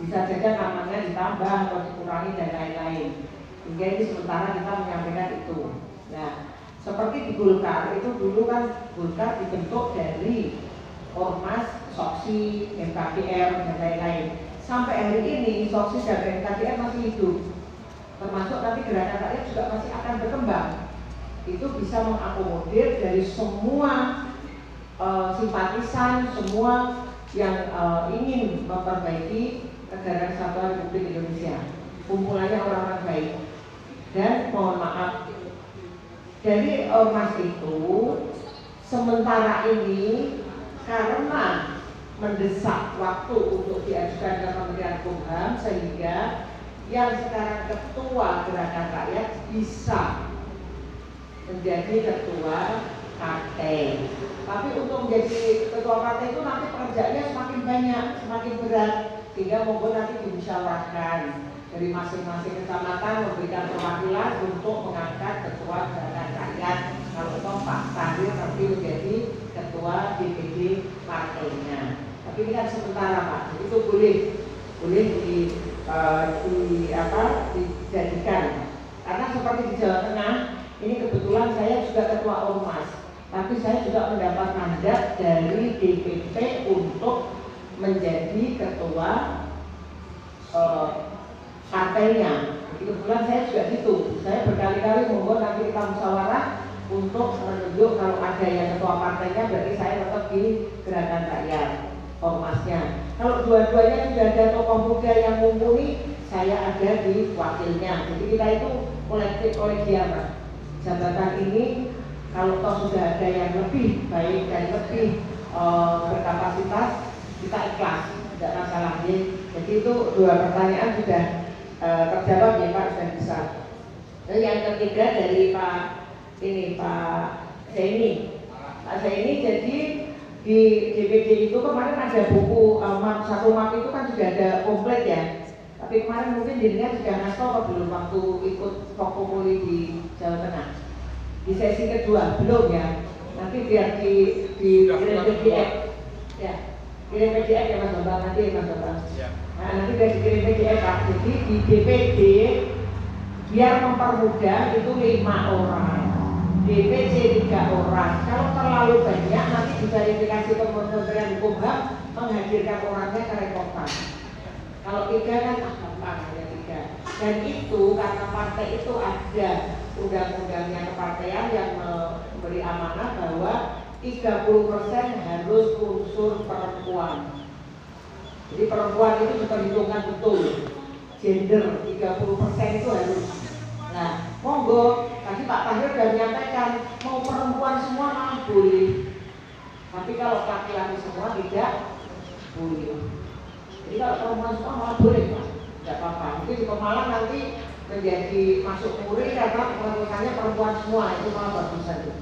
Bisa saja namanya ditambah atau dikurangi dan lain-lain. Hingga ini sementara kita menyampaikan itu. Nah, seperti di Golkar itu dulu kan Golkar dibentuk dari Ormas, Soksi, MKDR dan lain-lain. Sampai hari ini Soksi dan MKDR masih hidup. Termasuk nanti gerakan rakyat juga masih akan berkembang. Itu bisa mengakomodir dari semua simpatisan, semua yang ingin memperbaiki negara kesatuan Republik Indonesia. Kumpulannya orang-orang baik. Dan mohon maaf, dari ormas itu sementara ini karena mendesak waktu untuk diajukan ke Kementerian Hukum, sehingga yang sekarang ketua gerakan rakyat bisa menjadi ketua partai. Tapi untuk menjadi ketua partai itu nanti pekerjaannya semakin banyak, semakin berat, sehingga monggo nanti dimusyawarahkan dari masing-masing kecamatan memberikan perwakilan untuk mengangkat ketua gerakan rakyat. Kalau toh Pak Tahir nanti menjadi ketua DPD partainya. Tapi ini kan sementara Pak, jadi itu boleh dijadikan. Karena seperti di Jawa Tengah, ini kebetulan saya juga ketua ormas, tapi saya juga mendapat mandat dari DPP untuk menjadi ketua partainya. Jadi kebetulan saya juga gitu. Saya berkali-kali monggo nanti kita musyawarah untuk menunjuk kalau ada yang ketua partainya, berarti saya tetap di gerakan rakyat ormasnya. Kalau dua-duanya sudah ada tokoh muda yang mumpuni, saya ada di wakilnya. Jadi kita itu kolektif kolegial. Jabatan ini kalau toh sudah ada yang lebih baik dan lebih berkapasitas, kita ikhlas, tidak masalah. Jadi itu dua pertanyaan sudah terjawab ya Pak, sudah bisa. Dan yang ketiga dari Pak Zaini. Pak Zaini, jadi di DPD itu kemarin ada buku satu map itu kan sudah ada komplit ya. Tapi kemarin mungkin dirinya sudah ngasih atau belum waktu ikut Pokokoli di Jawa Tengah. Di sesi kedua belum ya. Nanti biar di PDF ya. Kirim PDF ya Mas Bambang, nanti Mas Bambang. Nah, nanti udah dikirim PDF Pak. Jadi di DPD biar mempermudah itu 5 orang, DPC 3 orang. Kalau terlalu banyak nanti diverifikasi ke Kementerian Hukum HAM, menghadirkan orangnya kerepotan. Kalau 3 kan gampang, hanya 3. Dan itu karena partai itu ada undang-undangnya kepartaian yang memberi amanah bahwa 30% harus unsur perempuan. Jadi perempuan itu diperhitungkan betul. Gender 30% itu harus. Nah, monggo, tadi Pak Tahir sudah menyampaikan mau perempuan semua malah boleh. Tapi kalau laki-laki semua tidak boleh. Jadi kalau perempuan semua malah boleh Pak, tidak apa-apa. Mungkin di Pemalang nanti menjadi masuk muri karena perempuannya perempuan semua, itu malah bagus saja.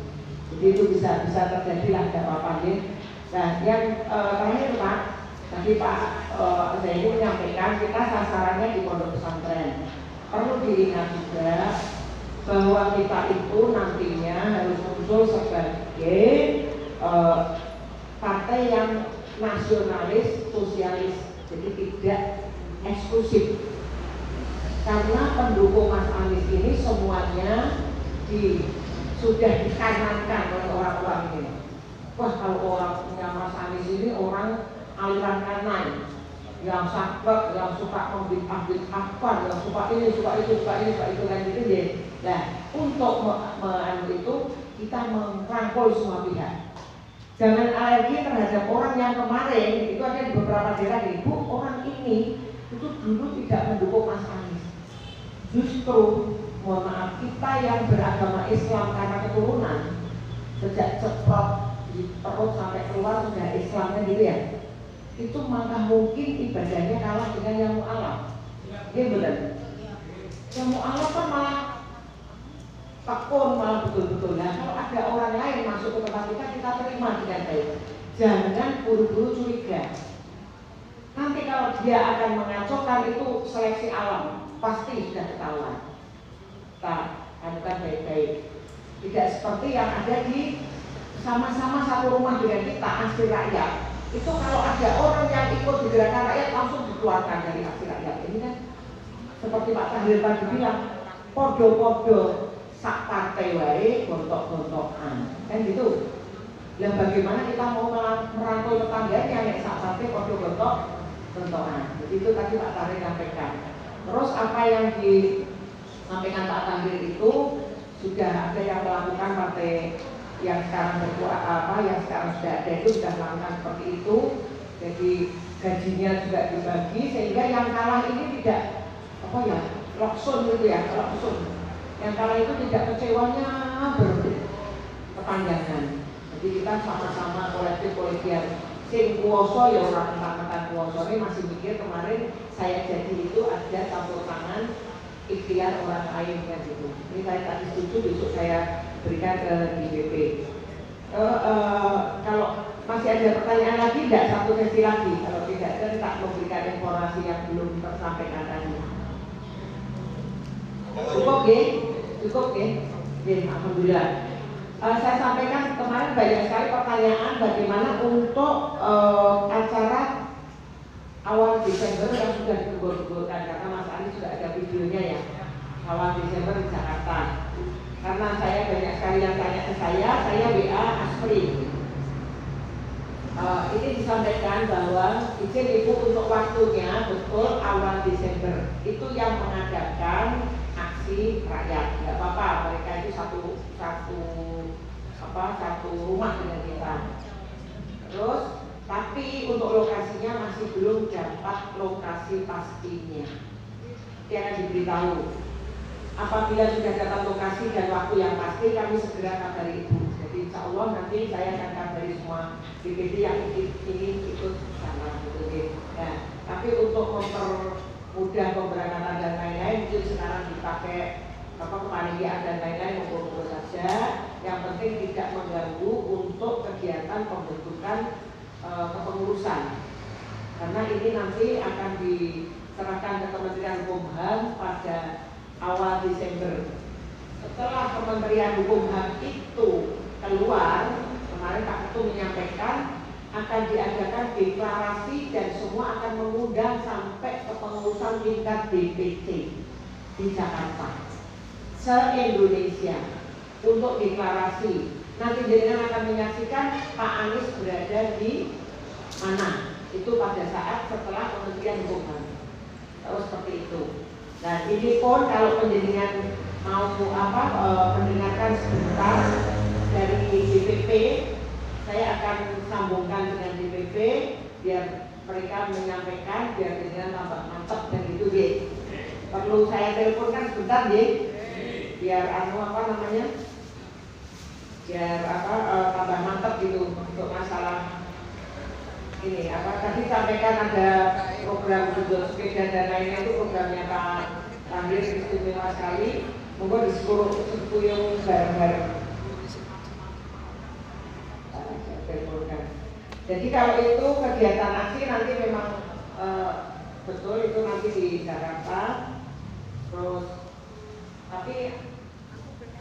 Jadi itu bisa terjadi lah, tidak apa-apa. Nah, yang terakhir Pak, tadi Pak Zaini menyampaikan kita sasarannya di pondok pesantren. Perlu diingat juga bahwa kita itu nantinya harus muncul sebagai partai yang nasionalis, sosialis, jadi tidak eksklusif. Karena pendukung Mas Anies ini semuanya sudah dikanankan oleh orang-orang ini. Wah, kalau orang punya Mas Anies ini orang aliran kanan, yang saklek, yang suka membid'ah-bid'ahkan, yang suka ini, suka itu kan gitu ya. Nah, untuk itu kita merangkul semua pihak. Jangan alergi terhadap orang yang kemarin itu ada di beberapa daerah ibu orang ini itu dulu tidak mendukung Mas Anies. Justru, mohon maaf, kita yang beragama Islam karena keturunan sejak ceprot di perut sampai keluar sudah Islamnya gitu ya. Itu maka mungkin ibadahnya kalah dengan yang mu'alaf. Ini benar. Yang mu'alaf kan malah tekun, malah betul-betul. Nah, kalau ada orang lain masuk ke tempat kita terima dengan baik. Jangan buru-buru curiga. Nanti kalau dia akan mengacaukan itu seleksi alam, pasti sudah ketahuan. Kita anukan baik-baik. Tidak seperti yang ada di sama-sama satu rumah dengan kita, asli rakyat. Itu kalau ada orang yang ikut di gerakan rakyat langsung dikeluarkan dari aksi rakyat. Ini kan seperti Pak Tahir tadi bilang, podo-podo sak partai wae gontok-gontokan, kan gitu. Dan bagaimana kita mau merangkul tetangganya nek sak partai podo-gontokan. Jadi itu tadi Pak Tahir sampaikan. Terus apa yang disampaikan Pak Tahir itu sudah ada yang melakukan partai yang sekarang yang sekarang sudah ada itu sudah melakukan seperti itu. Jadi gajinya juga dibagi sehingga yang kalah ini tidak loksun gitu ya, loksun. Yang kalah itu tidak kecewanya berkepanjangan. Jadi kita sama-sama kolektif-kolektif. Sing kuoso ya orang tentang kuoso ini masih mikir kemarin saya jadi itu ada campur tangan ikhtiar orang lain kan gitu. Ini saya tadi setuju, besok saya berikan ke DPP. Kalau masih ada pertanyaan lagi, tidak satu sesi lagi. Kalau tidak ada, tak memberikan informasi yang belum tersampaikan tadi. Cukup ya? Cukup ya? Alhamdulillah. Saya sampaikan kemarin banyak sekali pertanyaan bagaimana untuk acara awal Desember yang sudah digugurkan, karena Mas Anies sudah ada videonya ya, awal Desember di Jakarta. Karena saya banyak sekali yang tanya ke saya WA Asri. Ini disampaikan bahwa izin Ibu untuk waktunya betul awal Desember itu yang mengadakan aksi rakyat. Tidak apa-apa, mereka itu satu rumah dengan kita. Terus tapi untuk lokasinya masih belum dapat lokasi pastinya. Dia akan diberitahu. Apabila sudah dapat lokasi dan waktu yang pasti, kami segera kabari Ibu. Jadi insya Allah nanti saya akan kabari semua DPD yang ingin ikut sama gitu. Nah, tapi untuk mempermudah pemberangkatan dan lain-lain, mungkin sekarang dipakai kepanitiaan dan lain-lain monggo saja. Yang penting tidak mengganggu untuk kegiatan pembentukan kepengurusan. Karena ini nanti akan diserahkan ke Kementerian Hukum HAM pada awal Desember. Setelah Kementerian Hukum HAM itu keluar, kemarin Pak Ketua menyampaikan akan diadakan deklarasi dan semua akan mengundang sampai kepengurusan tingkat DPC di Jakarta, se-Indonesia untuk deklarasi. Nanti jenengan akan menyaksikan Pak Anies berada di mana. Itu pada saat setelah Kementerian Hukum HAM. Terus seperti itu. Nah, ini pun kalau penjenengan mau mendengarkan sebentar dari DPP, saya akan sambungkan dengan DPP biar mereka menyampaikan, biar jenengan tambah mantap dan gitu deh. Perlu saya teleponkan sebentar deh, biar tambah mantap gitu untuk masalah ini. Tadi sampaikan ada program juga sepeda dan lainnya, itu programnya Pak Ramlir istimewa sekali. Monggo disepuyung bareng-bareng. Jadi kalau itu kegiatan aksi nanti memang betul itu nanti di Jakarta. Terus tapi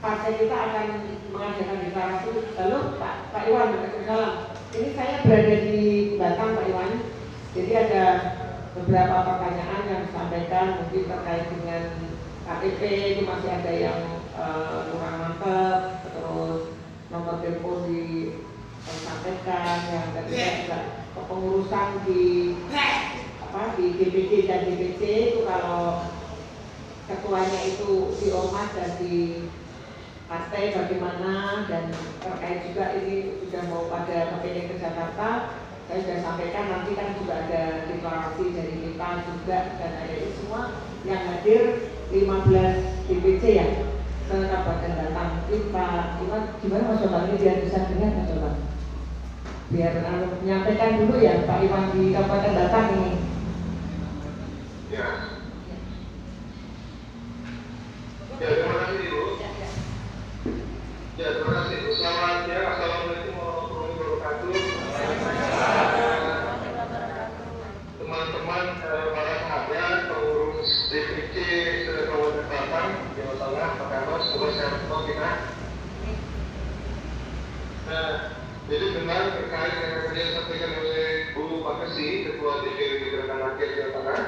partai kita akan mengadakan deklarasi. Lalu Pak Iwan, Waalaikumsalam. Ini saya berada di Batam Pak Iwan. Jadi ada beberapa pertanyaan yang disampaikan mungkin terkait dengan KTP, itu masih ada yang kurang mantap. Terus nomor telepon disampaikan, yang ketiga juga kepengurusan di DPD dan DPC itu kalau ketuanya itu di ormas dan di partai bagaimana, dan terkait juga ini sudah mau pada kepilih ke Jakarta, saya sudah sampaikan nanti kan juga ada deklarasi dari kita juga, dan ada itu semua yang hadir 15 DPC ya ke Kabupaten Batam. Mungkin Pak Iwan gimana Mas Coba ini biar bisa dengar Mas Coba, biar menyampaikan dulu ya Pak Iwan di Kabupaten Batam ini. Ya. Ya, terima kasih Ibu. Ya, terima kasih Ibu. Selamat siang. Assalamualaikum warahmatullahi wabarakatuh. Teman-teman, para sahabat, pengurus DPC Kabupaten Batam, Jawa Tengah, apa kabar? Semoga sehat semua kita. Nah, jadi benar terkait dengan yang disampaikan oleh Makasih, Ketua DPW Gerakan Rakyat Jawa Tengah,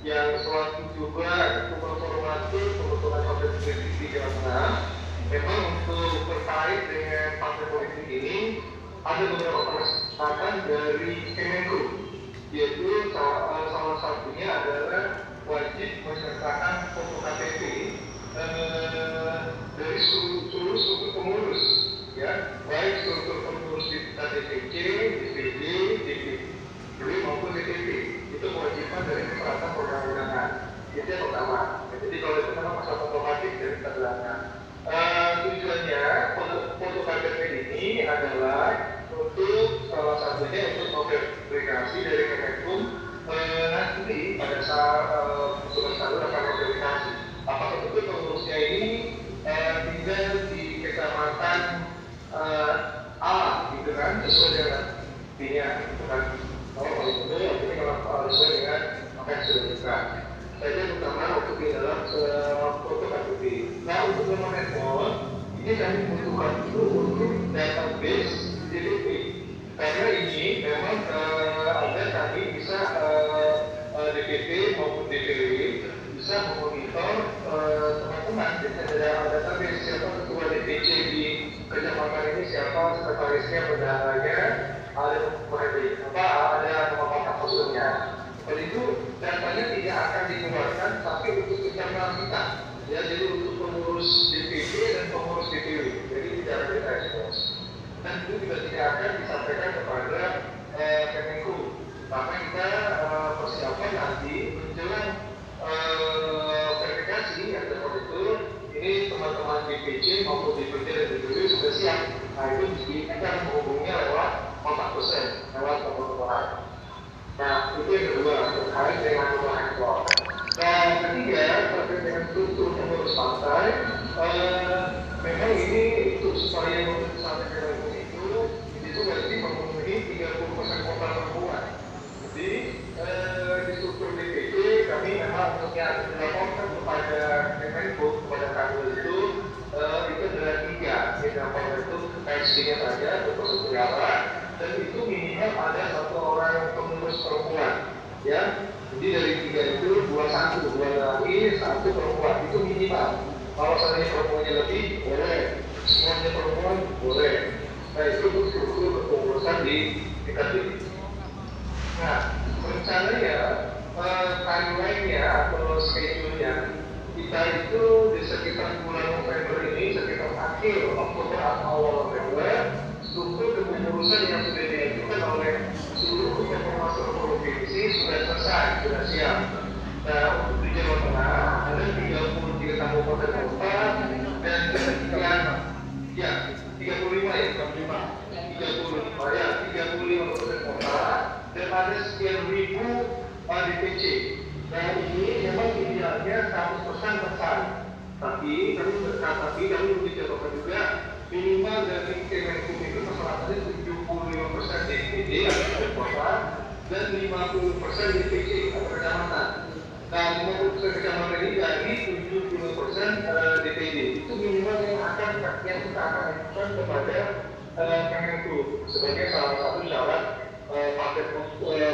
yang selaku juga Ketua Formatur Pembentukan Partai Politik di Jawa Tengah. Memang untuk terkait dengan partai politik ini ada beberapa kesepakatan dari Kemenku, yaitu salah satunya adalah wajib mensertakan foto KTP dari seluruh struktur pengurus, ya, baik struktur pengurus di DPC, DPD, DPD maupun DPP. Itu kewajiban dari persyaratan perundang-undangan. Itu yang pertama. Jadi kalau itu memang masalah otomatis dari belakang. Tujuannya foto KTP ini adalah untuk salah satunya untuk memverifikasi dari Kemenkum nanti pada saat petugas salur akan memverifikasi apakah betul pengurusnya ini tinggal di kecamatan A, gitu kan, sesuai dengan B-nya, gitu kan. Kalau itu artinya kalau sesuai dengan apa yang sudah dibuka. Saya terutama untuk di dalam foto KTP. Nah, untuk nomor handphone ini kami butuhkan itu untuk database DPP. Karena ini memang ada kami bisa DPP maupun DPW bisa memonitor teman-teman. Jadi ada database siapa ketua DPC di kecamatan ini, siapa sekretarisnya, bendaharanya, ada nama kontak personnya. Dan itu datanya tidak akan dikeluarkan tapi untuk internal kita, ya, jadi untuk pengurus DPP dan pengurus DPW, jadi tidak ada kita ekspos. Dan itu juga tidak akan disampaikan kepada Kemenku. Maka kita persiapan nanti menjelang verifikasi yang seperti itu, ini teman-teman DPC maupun DPD dan DPW sudah siap. Nah, itu kita menghubungnya lewat kontak person, lewat nomor. Nah, itu yang kedua, terkait dengan nomor handphone. Dan ketiga, terkait dengan struktur pengurus partai, memang ini untuk supaya menurut sampai ke itu wajib memenuhi 30% kota perempuan. Jadi, di struktur DPP kami memang untuk yang dilaporkan kepada Kemenku, kepada kami itu adalah 3. Yang itu KSD-nya saja, untuk segala, dan itu minimal ada 1 orang pengurus perempuan, ya. Jadi dari 3 itu 2 laki, 1 perempuan, itu minimal. Kalau seandainya perempuannya lebih, boleh. Semuanya perempuan, boleh. Nah, itu struktur kepengurusan di tingkat ini. Nah, rencananya timeline-nya atau schedule-nya kita itu di sekitar bulan November ini, sekitar akhir Oktober atau awal November, struktur kepengurusan yang sudah diajukan oleh seluruh termasuk provinsi sudah selesai, sudah siap. Nah, untuk di Jawa Tengah ada 33 kabupaten kota dan sekian, ya, 35 ya, 35 kabupaten kota dan ada sekian ribu DPC. Nah, ini memang idealnya 100% besar. Tapi kami mencoba juga minimal dari Kemenkum itu masyarakatnya 75% DPD atau kota dan 50% DPC atau kecamatan. Nah, 50% kecamatan ini dari 70% DPD. Itu minimal yang kita akan ajukan kepada Kemenkum sebagai salah satu syarat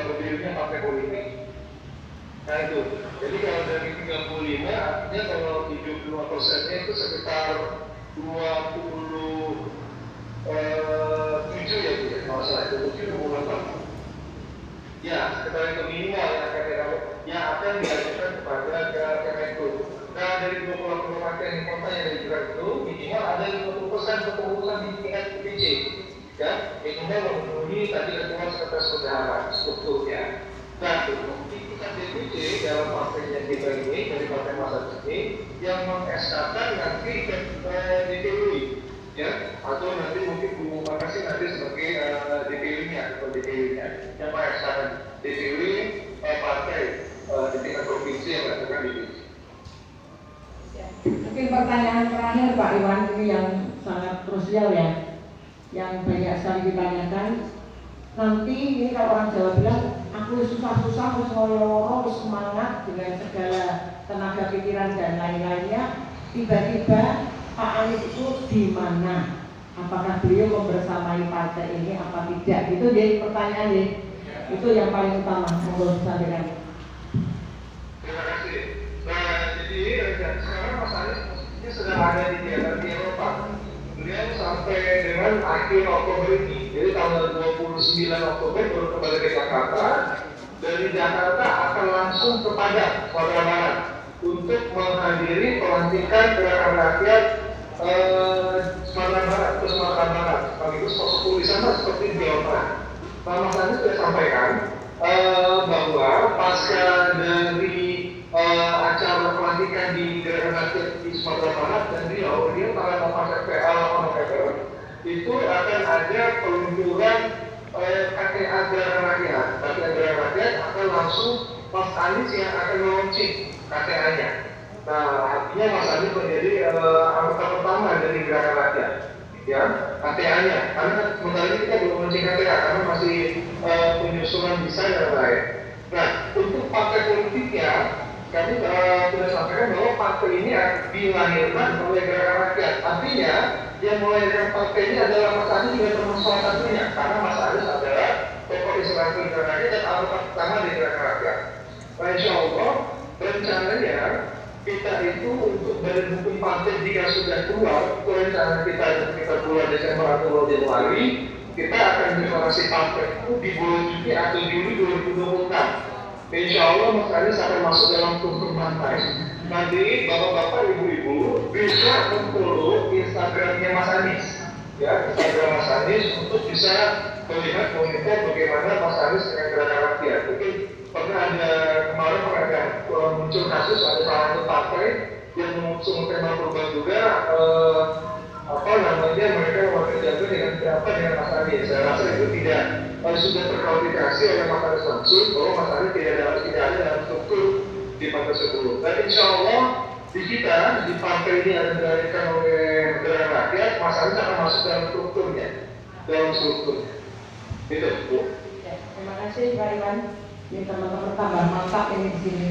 berdirinya partai politik. Nah, itu. Jadi kalau dari 35 artinya kalau 75%-nya itu sekitar 27 ya Bu, kalau salah 27-28. Ya, sekitar itu minimal yang akan diajukan kepada Kemenkum. Nah, dari 20 kabupaten kota yang diajukan itu minimal ada 50% kepengurusan di tingkat DPC. Ya, minimal memenuhi tadi ketentuan sekretaris bendahara strukturnya. Nah, untuk tingkat DPC dalam partainya kita ini dari partai masa ini yang meng-SK-kan nanti ke DPW, ya, atau nanti mungkin Bu Makasih nanti sebagai DPW-nya atau DPW-nya yang meng-SK-kan DPW partai di tingkat provinsi yang melakukan DPW. Mungkin pertanyaan terakhir Pak Iwan, ini yang sangat krusial ya, yang banyak sekali ditanyakan. Nanti ini kalau orang Jawa bilang, aku susah-susah, harus ngolong-ngolong, semangat dengan segala tenaga pikiran dan lain-lainnya. Tiba-tiba Pak Anies itu di mana? Apakah beliau membersamai partai ini apa tidak? Itu jadi pertanyaan nih. Itu yang paling utama untuk disampaikan. Terima kasih. Nah, jadi sekarang Mas Anies posisinya sedang ada di Eropa. Beliau sampai dengan akhir Oktober ini, jadi tanggal 29 Oktober baru kembali ke Jakarta. Dari Jakarta akan langsung ke Padang, Sumatera Barat, untuk menghadiri pelantikan gerakan rakyat Sumatera Barat ke Sumatera Barat. Sekaligus tulisan seperti di Jawa Tengah. Nah, Mas Anies sudah sampaikan bahwa pasca dari acara pelantikan di gerakan rakyat di Sumatera Barat dan dia tanggal 8 November itu akan ada peluncuran KTA gerakan rakyat. KTA gerakan rakyat akan langsung Mas Anies yang akan launching KTA-nya. Nah, artinya Mas Anies menjadi anggota pertama dari gerakan rakyat, ya, KTA-nya. Karena sementara ini kita belum launching KTA karena masih penyusunan desain dan lain. Nah, untuk partai politiknya, kami sudah sampaikan bahwa partai ini dilahirkan oleh gerakan rakyat. Artinya, yang melahirkan partai ini adalah Mas Anies juga termasuk salah satunya, karena Mas Anies adalah tokoh inspiratif gerakan rakyat dan anggota pertama di gerakan rakyat. Nah, insya Allah, rencananya kita itu untuk badan hukum partai jika sudah keluar, itu rencana kita sekitar bulan Desember atau bulan Januari, kita akan deklarasi partai itu di bulan Juni atau Juli 2026. Insya Allah Mas Anies akan masuk dalam struktur partai. Nanti bapak-bapak, ibu-ibu bisa memfollow Instagramnya Mas Anies, ya, Instagram Mas Anies untuk bisa melihat monitor bagaimana Mas Anies dengan gerakan rakyat. Mungkin pernah ada kemarin ada muncul kasus ada salah satu partai yang mengusung tema perubahan juga mereka wakil jaga dengan berapa dengan Mas Anies. Saya rasa itu tidak sudah terklarifikasi oleh Mas Anies langsung bahwa Mas Anies tidak ada dalam struktur di partai tersebut. Dan insya Allah di kita di partai ini ada dilahirkan oleh gerakan rakyat, Mas Anies akan masuk dalam strukturnya, Itu, Bu. Ya, terima kasih Pak Iwan. Ini teman-teman tambah mantap ini di sini.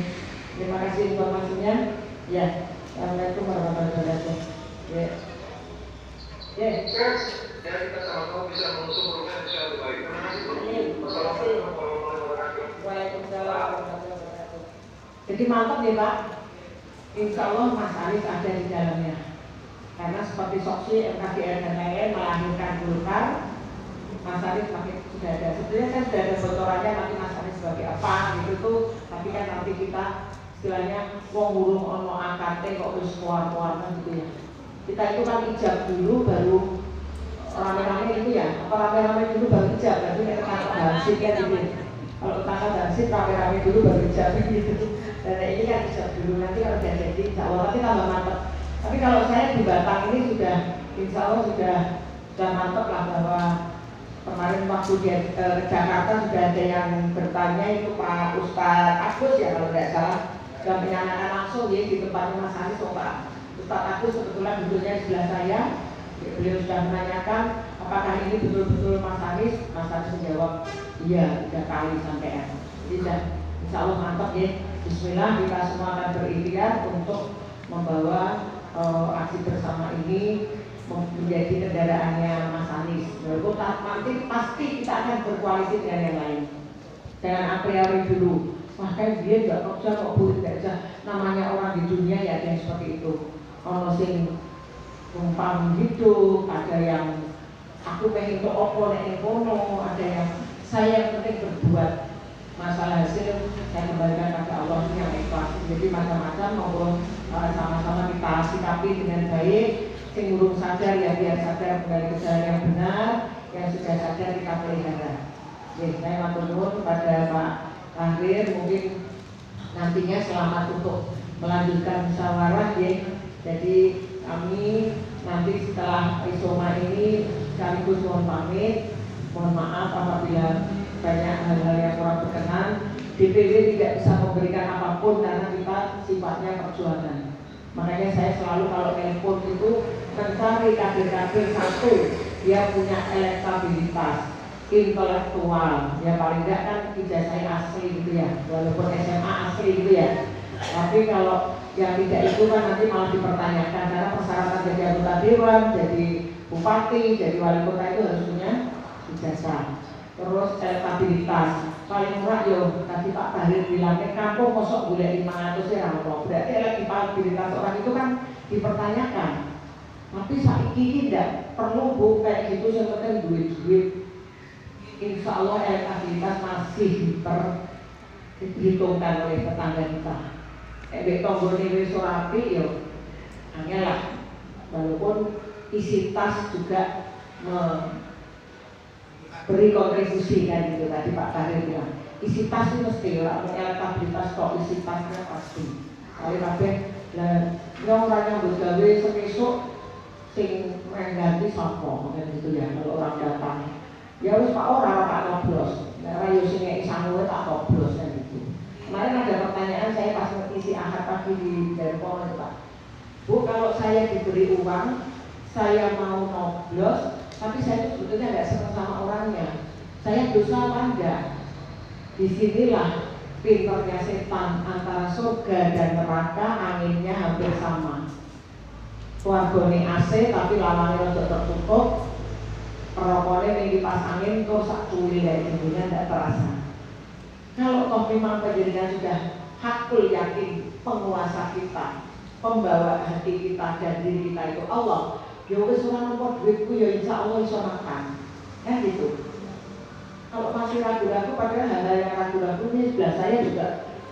Terima kasih informasinya. Ya, assalamualaikum warahmatullahi wabarakatuh. Ya. Sukses dan kita sama-sama bisa mengusung perubahan insya Allah baik. Terima kasih, Bu. Wassalamualaikum warahmatullahi wabarakatuh. Waalaikumsalam warahmatullahi wabarakatuh. Jadi mantap ya Pak. Insya Allah Mas Anies ada di dalamnya. Karena seperti Soksi, MKDR dan lain-lain melahirkan Golkar, Mas Anies sudah ada. Sebenarnya kan sudah ada bocorannya nanti Mas Anies sebagai apa gitu tuh. Tapi kan nanti kita istilahnya wong urung ono angkate kok wis keluar-keluar gitu ya. Kita itu kan ijab dulu baru rame-rame itu ya. Apa rame-rame dulu baru ijab, berarti kita ketangkap hansip ya gitu. Kalau ketangkap hansip rame-rame dulu baru ijab gitu. Dan ini kan ijab dulu, nanti kalau sudah jadi insya Allah nanti tambah mantap. Tapi kalau saya di Batang ini sudah insya Allah sudah mantap lah bahwa kemarin waktu dia ke Jakarta sudah ada yang bertanya itu Pak Ustadz Agus ya kalau tidak salah sudah menanyakan langsung ya di tempatnya Mas Anies Pak Ustadz Agus kebetulan duduknya di sebelah saya. Beliau sudah menanyakan apakah ini betul-betul Mas Anies menjawab iya 3 kali sampai tidak. Insya Allah mantap ya. Bismillah kita semua akan berikhtiar untuk membawa aksi bersama ini menjadi kendaraannya Mas Anies. Walaupun nanti pasti kita akan berkoalisi dengan yang lain. Jangan a priori dulu. Wah kan dia nggak kerja kok boleh kerja. Namanya orang di dunia ya ada yang seperti itu. Ono sing numpang hidup, ada yang aku pengen ke opo nek kono, ada yang saya yang penting berbuat. Masalah hasil saya kembalikan pada Allah yang ikhlas. Jadi macam-macam ngobrol sama-sama kita sikapi dengan baik. Sing urung sadar ya biar sadar kembali ke jalan yang benar, yang sudah sadar kita pelihara. Jadi saya matur nuwun kepada Pak Lahir, mungkin nantinya selamat untuk melanjutkan musyawarah ya. Jadi kami nanti setelah isoma ini sekaligus mohon pamit, mohon maaf apabila banyak hal-hal yang kurang berkenan. DPW tidak bisa memberikan apapun karena kita sifatnya perjuangan. Makanya saya selalu kalau telepon itu mencari kader-kader satu dia punya elektabilitas intelektual, ya paling tidak kan ijazahnya asli gitu ya, walaupun SMA asli gitu ya. Tapi kalau yang tidak itu kan nanti malah dipertanyakan karena persyaratan jadi anggota dewan, jadi bupati, jadi wali kota itu harus punya ijazah. terus elektabilitas. Paling murah yo tadi Pak Tahir bilang kampung kosok boleh 500 ya ono. Berarti elektabilitas orang itu kan dipertanyakan. Tapi saiki tidak perlu Bu kayak gitu, yang penting duit-duit. Insya Allah elektabilitas masih diperhitungkan oleh tetangga kita. Ebek tonggone wis ora apik yo angel lah. Walaupun isi tas juga beri kontribusi kan gitu tadi Pak Karir bilang isi tas itu mesti lah elektabilitas kok isi tasnya pasti kali kabeh lah yang orang yang bergawe semesuk sing mengganti sapa kan gitu ya kalau orang datang ya wis Pak orang tak noblos nek ora yo sing isangue tak noblos kan gitu. Kemarin ada pertanyaan saya pas ngisi Ahad pagi di Depok itu Pak Bu, kalau saya diberi uang saya mau noblos tapi saya sebetulnya nggak senang sama orangnya. Saya dosa apa enggak? Disinilah pinternya setan antara surga dan neraka, anginnya hampir sama. Wargone AC tapi lawannya untuk tertutup, rokoknya yang kipas angin terus sak culi dari ibunya tidak terasa. Kalau toh memang penjadian sudah hakul yakin penguasa kita, pembawa hati kita dan diri kita itu Allah. Ya wis ora nampa duitku ya insya Allah iso makan. Kan gitu. Kalau masih ragu-ragu padahal hal-hal yang ragu-ragu ini sebelah saya juga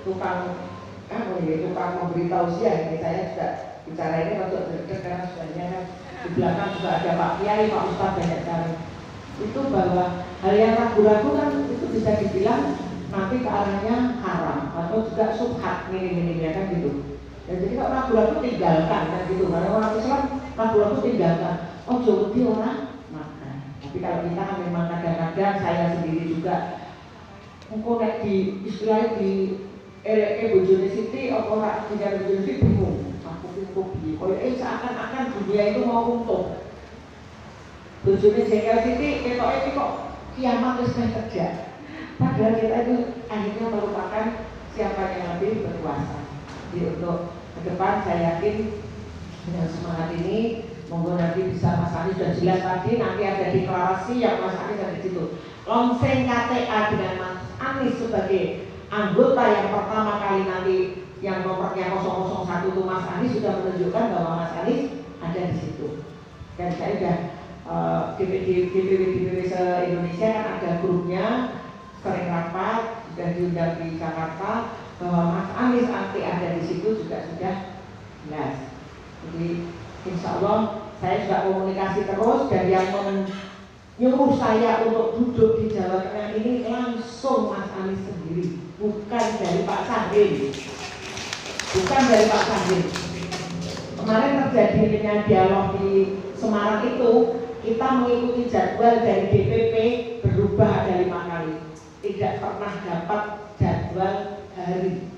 tukang tukang memberi tausiah ini saya juga bicara ini untuk dekat karena sebenarnya kan di belakang juga ada Pak Kiai, Pak Ustadz banyak sekali. Itu bahwa hal yang ragu-ragu kan itu bisa dibilang nanti ke arahnya haram atau juga subhat ini ya kan gitu. Dan jadi kalau ragu-ragu tinggalkan kan gitu. Karena orang Islam ragu-ragu tinggalkan. Oh jauh di orang makan. Tapi kalau kita kan memang kadang-kadang saya sendiri juga engkau nek di istilahnya di bojone Siti apa ora tidak bojone Siti bingung. Aku bingung piye. Koyo seakan-akan dunia itu mau untung. Bojone Jengkel Siti ketoke iki kok kiamat wis terjadi. Padahal kita itu akhirnya melupakan siapa yang lebih berkuasa. Jadi untuk ke depan saya yakin dengan semangat ini monggo nanti bisa Mas Anies sudah jelas tadi nanti ada deklarasi yang Mas Anies ada di situ. Lonceng KTA dengan Mas Anies sebagai anggota yang pertama kali nanti yang nomornya 001 itu Mas Anies sudah menunjukkan bahwa Mas Anies ada di situ. Dan saya sudah DPW se-Indonesia kan ada grupnya sering rapat sudah diundang di Jakarta bahwa Mas Anies nanti ada di situ juga sudah jelas. Jadi insya Allah saya juga komunikasi terus dan yang menyuruh saya untuk duduk di Jawa Tengah ini langsung Mas Anies sendiri, bukan dari Pak Sandi, bukan dari Pak Sandi. Kemarin terjadinya dialog di Semarang itu kita mengikuti jadwal dari DPP berubah ada 5 kali, tidak pernah dapat jadwal hari.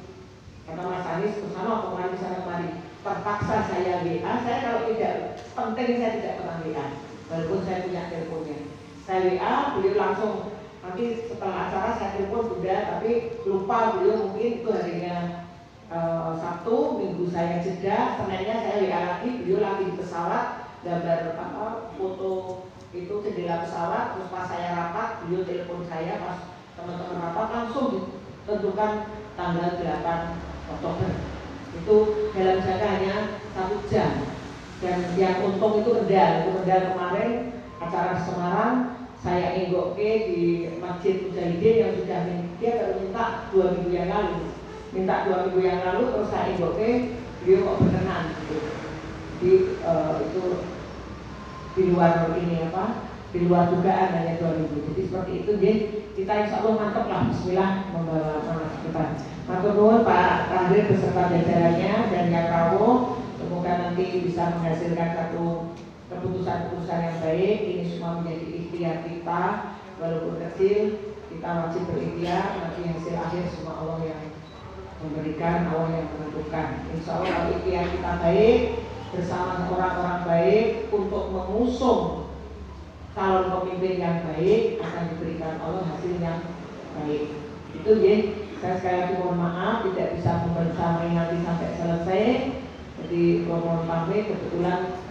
Kata Mas Anies bersama kemarin sana kemari terpaksa saya WA. Saya kalau tidak penting saya tidak pernah WA walaupun saya punya teleponnya. Saya WA beliau langsung nanti setelah acara saya telepon sudah tapi lupa beliau mungkin itu harinya Sabtu, Minggu saya jeda, Seninnya saya WA lagi beliau lagi di pesawat gambar foto itu jendela pesawat. Terus pas saya rapat beliau telepon saya pas teman-teman rapat langsung ditentukan tanggal 8 Oktober itu dalam jangka hanya 1 jam dan yang untung itu Kendal kemarin acara Semarang saya inggoke di Masjid Mujahidin yang sudah dia baru minta 2 minggu yang lalu terus saya inggoke beliau kok berkenan gitu. Jadi itu di luar ini di luar dugaan hanya 2 minggu. Jadi seperti itu deh kita insya Allah mantap lah Bismillah membawa anak kita. Matur nuwun Pak Tahir beserta jajarannya dan yang rawuh semoga nanti bisa menghasilkan satu keputusan-keputusan yang baik. Ini semua menjadi ikhtiar kita walaupun kecil kita wajib berikhtiar nanti hasil akhir semua Allah yang memberikan, Allah yang menentukan. Insya Allah kalau ikhtiar kita baik bersama orang-orang baik untuk mengusung calon pemimpin yang baik akan diberikan Allah hasil yang baik. Itu ya. Saya sekali lagi mohon maaf tidak bisa membersamai nanti sampai selesai. Jadi mohon pamit kebetulan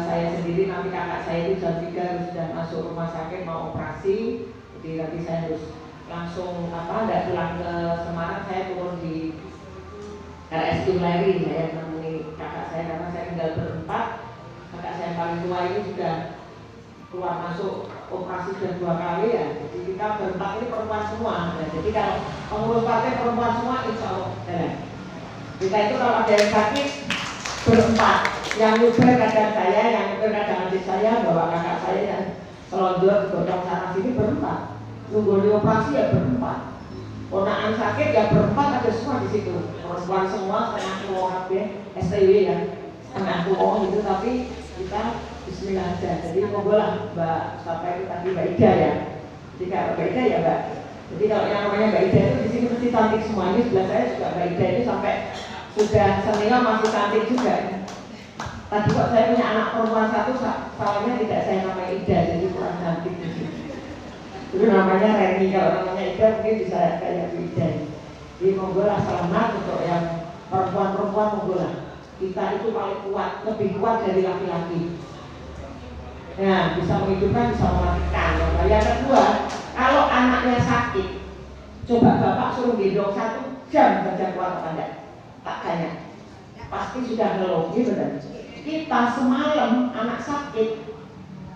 saya sendiri nanti kakak saya itu jam 3 sudah masuk rumah sakit mau operasi. Jadi nanti saya harus langsung nggak pulang ke Semarang, saya turun di RSU Leri, saya menemui kakak saya karena saya tinggal berempat. Kakak saya yang paling tua ini sudah keluar masuk operasi sudah 2 kali ya. Jadi kita berempat ini perempuan semua. Nah, jadi kalau pengurus partai perempuan semua, insya Allah jalan. Kita itu kalau ada yang sakit berempat, yang nyuber kadang saya, yang nyuber kadang adik saya, bawa kakak saya yang selonjor godong sana sini berempat. Nunggu operasi ya berempat. Ponakan sakit ya berempat, ada semua di situ. Perempuan semua, setengah tua kabeh, STW ya, setengah tua gitu. Tapi kita Bismillah aja. Jadi monggo lah Mbak, siapa itu tadi Mbak Ida ya. Jadi kalau Mbak Ida ya Mbak. Jadi kalau yang namanya Mbak Ida itu di sini mesti cantik semua. Ini sebelah saya juga Mbak Ida itu sampai sudah senior masih cantik juga. Tadi kok saya punya anak perempuan satu, salahnya tidak saya namanya Ida, jadi kurang cantik. Itu namanya Reni, kalau namanya Ida mungkin bisa kayak Ida. Jadi monggo lah selamat untuk yang perempuan-perempuan, monggo lah. Kita itu paling kuat, lebih kuat dari laki-laki. Nah, bisa menghidupkan, bisa mematikan. Nah, yang kedua, kalau anaknya sakit, coba bapak suruh gendong 1 jam saja kuat apa enggak? Tak tanya, pasti sudah ngeluh, gitu kan? Kita semalam anak sakit,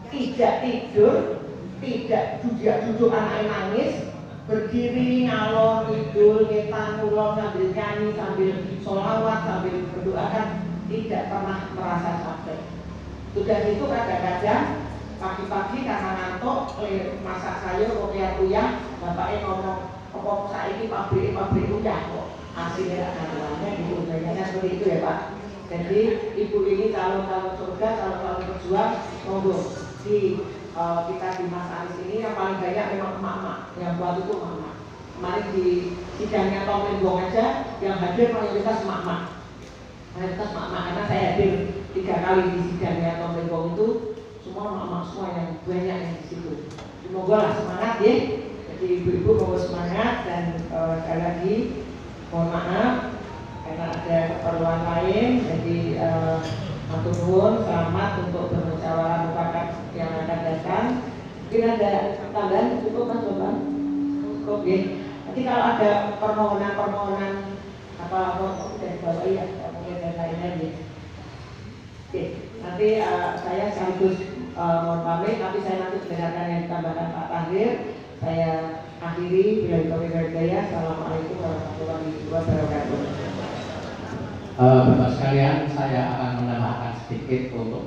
tidak tidur, tidak duduk anaknya nangis, berdiri ngalor ngidul ngetan ngulon sambil nyanyi, sambil sholawat, sambil berdoakan, tidak pernah merasa capek. Sudah itu kadang-kadang pagi-pagi karena ngantuk masak sayur uyah-uyah, bapaknya ngomong apa saiki pabrik uyah kok hasilnya karuannya gitu, banyak seperti itu ya Pak. Jadi ibu ini calon-calon surga, calon-calon berjuang, monggo di kita di Mas Anies ini yang paling banyak memang emak-emak, yang buat itu emak-emak. Kemarin di sidangnya Tom Lembong aja yang hadir mayoritas emak-emak. Mayoritas emak-emak karena saya hadir 3 kali di sidangnya Tom Lembong itu, semua emak-emak semua yang banyak yang di situ. Semoga lah semangat ya. Jadi ibu-ibu mau semangat dan sekali lagi mohon maaf karena ada keperluan lain. Jadi matur nuwun, selamat untuk bermusyawarah mufakat yang akan datang. Mungkin ada tambahan cukup Mas Bapak? Cukup ya. Nanti kalau ada permohonan apa dari Bapak ya, mungkin dan lainnya ya. Oke, nanti saya sekaligus mohon pamit, tapi saya nanti mendengarkan yang ditambahkan Pak Tahir. Saya akhiri bila dikawin. Assalamualaikum warahmatullahi wabarakatuh. Bapak sekalian, saya akan menambahkan sedikit untuk